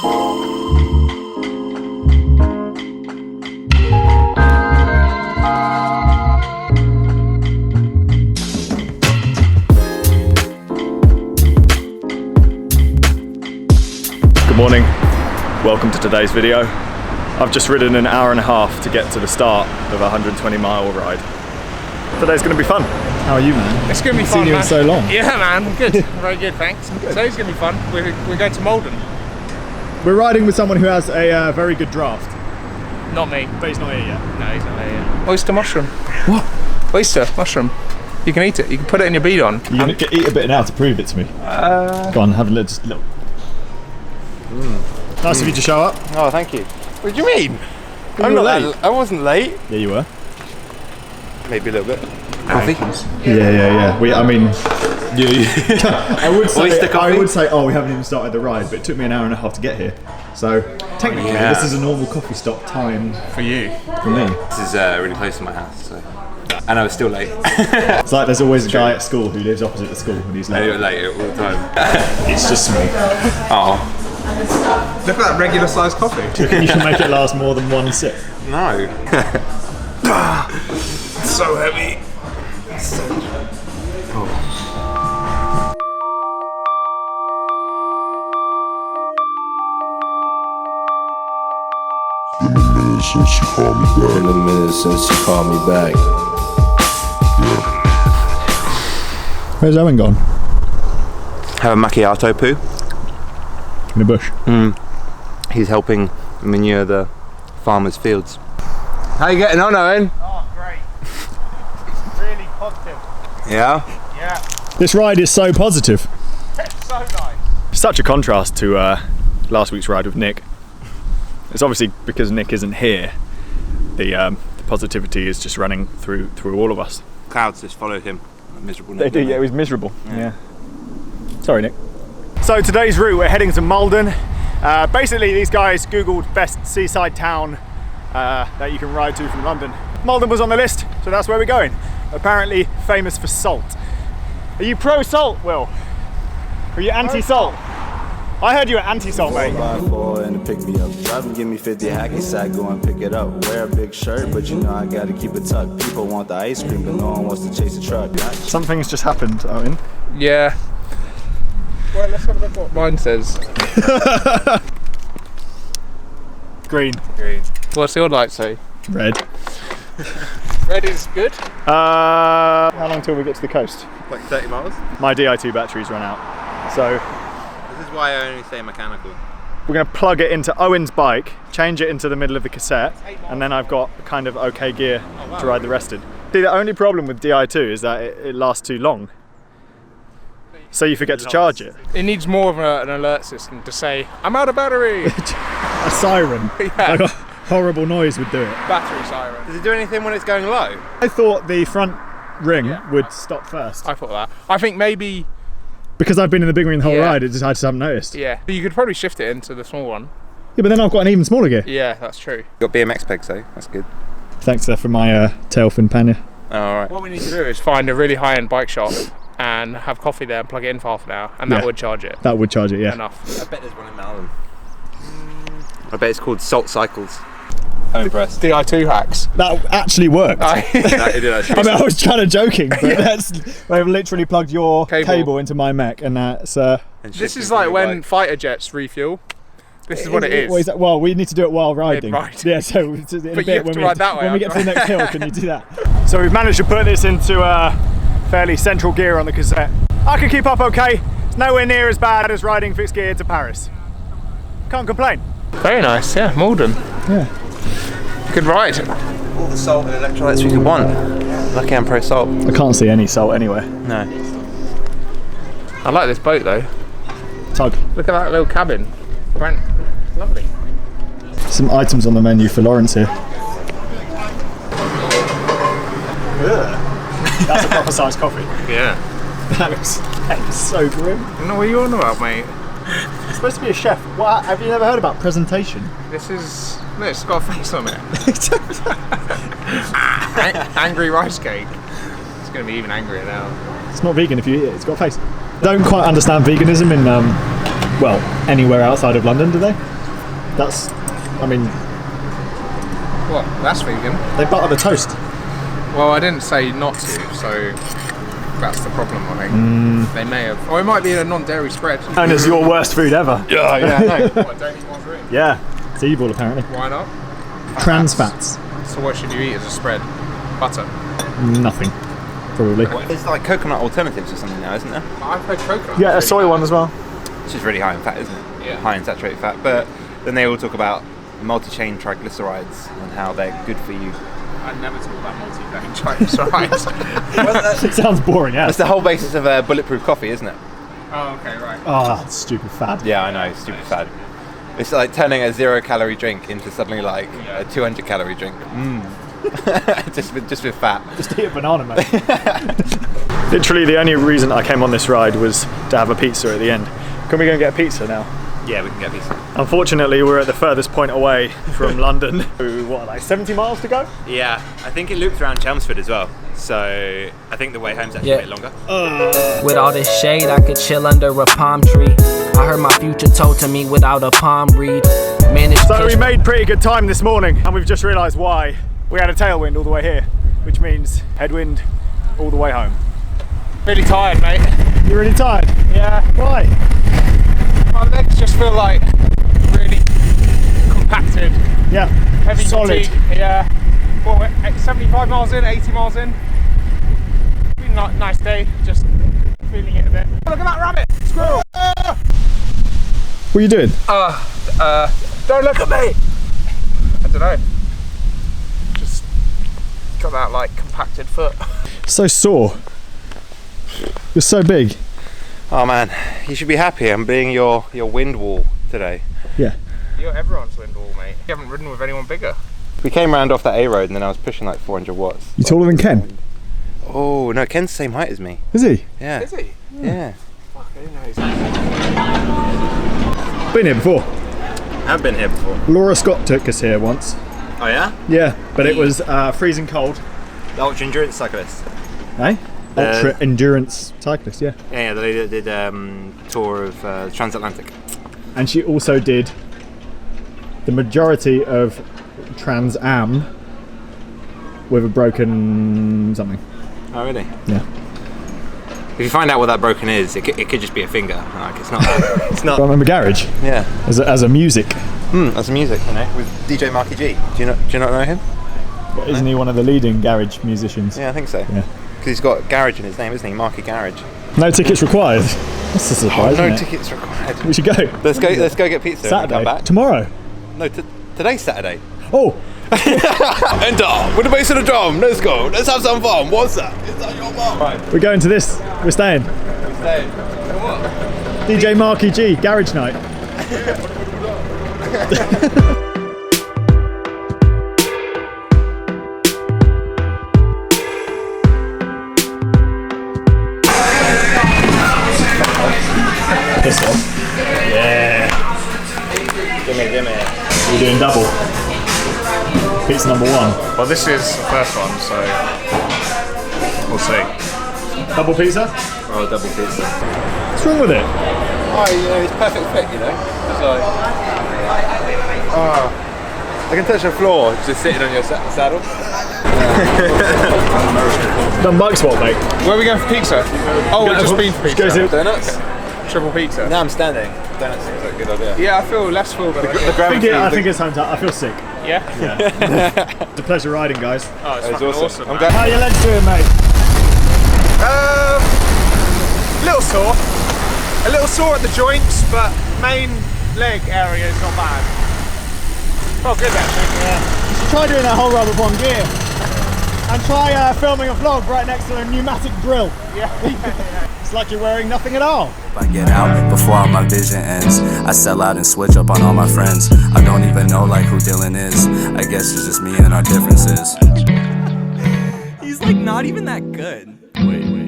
Good morning, welcome to today's video. I've just ridden an hour and a half to get to the start of a 120-mile ride. Today's going to be fun. How are you, man? It's going to be I've fun, seen you man. in so long. Yeah, man, good. Very good, thanks. Today's going to be fun. We're going to Malden. We're riding with someone who has a very good draft. Not me. But he's not here yet. No, he's not here yet. Oyster mushroom. What? Oyster mushroom. You can eat it. You can put it in your bead on. You're going to eat a bit now to prove it to me. Go on, have a little. Nice of you to show up. Oh, thank you. What do you mean? I'm not late. I wasn't late. Yeah, you were. Maybe a little bit. Coffee? Yeah. I mean, Oyster coffee? I would say, oh, we haven't even started the ride, but it took me an hour and a half to get here. So technically, this is a normal coffee stop time For you. for me. This is really close to my house, so. And I was still late. It's like there's always a guy at school who lives opposite the school and he's I late. was late all the time. It's just small. Oh. Look at that regular sized coffee. You can make it last more than one sip. No. So heavy. In a minute since you called me back. Where's Owen gone? Have a macchiato poo. In the bush. He's helping manure the farmers' fields. How you getting on, Owen? Oh, great. Really positive. Yeah? Yeah. This ride is so positive. It's so nice. Such a contrast to last week's ride with Nick. It's obviously because Nick isn't here. The positivity is just running through all of us. Clouds just followed him. Miserable. They do, yeah, it was miserable. Yeah. Sorry, Nick. So today's route, we're heading to Malden. Basically, these guys Googled best seaside town that you can ride to from London. Malden was on the list, so that's where we're going. Apparently famous for salt. Are you pro salt, Will? Are you anti-salt? I heard you were anti-salt, mate. 4x4 and to pick me up. Drive and give me 50 hacky sack, go and pick it up. Wear a big shirt, but you know I gotta keep it tucked. People want the ice cream, but no one wants to chase a truck. Something's just happened, Owen. Yeah. Well, let's have a look what mine says. Green. Green. What's your light say? Red. Red is good. How long till we get to the coast? Like 30 miles? My Di2 battery's run out. So This is why I only say mechanical. we're going to plug it into Owen's bike, change it into the middle of the cassette, and then I've got kind of okay gear to ride the rest in. See, the only problem with Di2 is that it lasts too long. So you forget to charge it. It needs more of an alert system to say, I'm out of battery. A siren, Yeah. like a horrible noise would do it. Battery siren. Does it do anything when it's going low? I thought the front ring would stop first. I thought that. I think maybe, Because I've been in the big ring the whole Yeah. ride, I just haven't noticed. yeah. You could probably shift it into the small one. Yeah, but then I've got an even smaller gear. Yeah, that's true. Got BMX pegs though, that's good. Thanks for my tail fin pannier. Alright. What we need to do is find a really high-end bike shop and have coffee there and plug it in for half an hour, and that Yeah. would charge it. That would charge it, yeah. Enough. I bet there's one in Malden. I bet it's called Salt Cycles. I'm impressed. Di2 hacks. That actually worked. That did actually. I mean, I was kind of joking, but I've literally plugged your cable into my mech, and that's. This is like when fighter jets refuel. This is what it is. Well, we need to do it while riding. Right. Yeah, so in a But you bit have when to we ride that way, when we get to the right? next hill, can you do that? So we've managed to put this into fairly central gear on the cassette. I can keep up okay. It's nowhere near as bad as riding fixed gear to Paris. Can't complain. Very nice, yeah, Malden. Yeah. Good ride. All the salt and electrolytes we could want. Lucky I'm pro salt. I can't see any salt anywhere. No. I like this boat though. Tug. Look at that little cabin. Brent, lovely. Some items on the menu for Lawrence here. That's a proper sized coffee. Yeah. That looks so grim. No, what are you on about, mate? It's supposed to be a chef. What? Have you never heard about presentation? This is... No, it's got a face on it. Angry rice cake. It's going to be even angrier now. It's not vegan if you eat it. It's got a face. Don't quite understand veganism in well, anywhere outside of London, do they? That's, I mean, What? That's vegan. they butter the toast. Well, I didn't say not to, so that's the problem, I think. They may have. Or it might be a non-dairy spread. Known as your worst food ever. Yeah, yeah, no. What, don't eat margarine? Yeah, it's evil apparently. Why not? Trans fats. So what should you eat as a spread? Butter. Nothing, probably. There's like coconut alternatives or something now, isn't there? I've heard coconut. Yeah, a soy one as well. It's just really high in fat, isn't it? Yeah. High in saturated fat. But then they all talk about multi-chain triglycerides and how they're good for you. I'd never talk about multi-grain triglycerides. It sounds boring, yeah. That's the whole basis of bulletproof coffee, isn't it? Oh, okay, right. Oh, stupid fad. Yeah, I know, stupid fad. It's like turning a 0-calorie drink into suddenly like a 200-calorie drink. just with fat. Just eat a banana, mate. Literally, the only reason I came on this ride was to have a pizza at the end. Can we go and get a pizza now? Yeah, we can get pizza. Unfortunately, we're at the furthest point away from London. What, like 70 miles to go? Yeah, I think it loops around Chelmsford as well. So I think the way home's actually a bit longer. With all this shade, I could chill under a palm tree. I heard my future told to me without a palm read. So we made pretty good time this morning, and we've just realised why. We had a tailwind all the way here, which means headwind all the way home. Really tired, mate. You're really tired? Yeah. Why? My legs just feel like really compacted. Yeah, Heavy solid. fatigue. Yeah. Well, we're 75 miles in, 80 miles in. Been a nice day, just feeling it a bit. Look at that rabbit! Squirrel! What are you doing? Don't look at me! I don't know. Just got that like compacted foot. So sore. You're so big. Oh man, you should be happy. I'm being your wind wall today. Yeah. You're everyone's wind wall, mate. You haven't ridden with anyone bigger. We came round off that A road and then I was pushing like 400 watts. You taller than Ken? Oh no, Ken's the same height as me. Is he? Yeah. Is he? Yeah. Fuck, who knows? Been here before. I've been here before. Laura Scott took us here once. Oh yeah? Yeah, but it was freezing cold. The ultra endurance cyclist. Eh? Ultra endurance cyclist, yeah. Yeah, the lady that did tour of transatlantic. And she also did the majority of Trans Am with a broken something. Oh really? Yeah. If you find out what that broken is, it could just be a finger. Like it's not. It's not. I remember Garage Yeah. as a music. That's music, you know, with DJ Marky G. Do you not know him? But isn't he one of the leading garage musicians? Yeah, I think so. Yeah. Because he's got garage in his name, isn't he? Marky Garage. No tickets required. That's a surprise, No isn't it? tickets required. We should go. Let's go get pizza. And Saturday. come back. Tomorrow. No, today's Saturday. Oh, Enter with the bass of the drum. Let's go. Let's have some fun. What's that? Is that your mum? Right. we're going to this. We're staying. We stay. What? DJ Marky G, Garage Night. This one. Yeah. Gimme. We're doing double. Pizza number one. Well, this is the first one, so we'll see. Double pizza? Oh, double pizza. What's wrong with it? Oh, you know, it's perfect fit, you know. It's like, I can touch the floor just sitting on your saddle. Done bike swap, mate. Where are we going for pizza? Oh, we've just been for Just go pizza. to- Donuts? Triple pizza. Now I'm standing. Donuts seems like a good idea. Yeah, I feel less full than I did. I think it's time to. I feel sick. Yeah? It's a pleasure riding, guys. Oh, it's That fucking was awesome. I'm man. glad. How are your legs doing, mate? Little sore. A little sore at the joints, but main leg area is not bad. Oh, good actually. You should try doing that whole ride with one gear. And try filming a vlog right next to a pneumatic drill. Yeah. It's like you're wearing nothing at all. If I get out before all my vision ends, I sell out and switch up on all my friends. I don't even know like who Dylan is. I guess it's just me and our differences. He's like not even that good. Wait.